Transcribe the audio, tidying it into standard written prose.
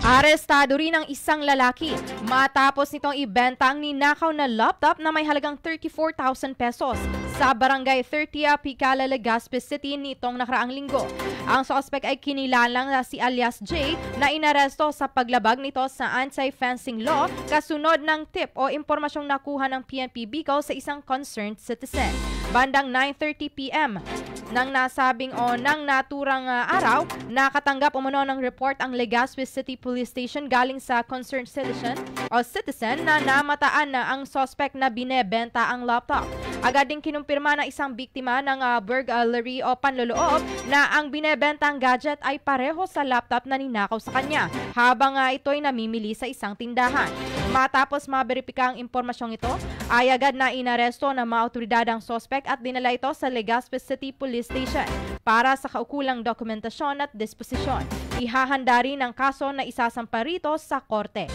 Arestado rin ang isang lalaki matapos nitong ibenta ang ninakaw na laptop na may halagang 34,000 pesos sa barangay 30 Picala, Legazpi City nitong nakaraang linggo. Ang suspect ay kinilalang na si alias J na inaresto sa paglabag nito sa anti-fencing law kasunod ng tip o impormasyong nakuha ng PNP Bicol sa isang concerned citizen. Bandang 9:30 p.m. nang nasabing o nang naturang araw, nakatanggap umano ng report ang Legazpi City Police Station galing sa concerned citizen na namataan na ang suspect na binebenta ang laptop. Agad ding kinumpirma ng isang biktima ng burglary o panloloob na ang binebentang gadget ay pareho sa laptop na ninakaw sa kanya habang ito'y namimili sa isang tindahan. Matapos maberipika ang impormasyong ito, ay agad na inaresto ng mga otoridad ang suspect at dinala ito sa Legazpi City Police Station para sa kaukulang dokumentasyon at disposisyon. Ihahanda rin ang kaso na isasampa rito sa korte.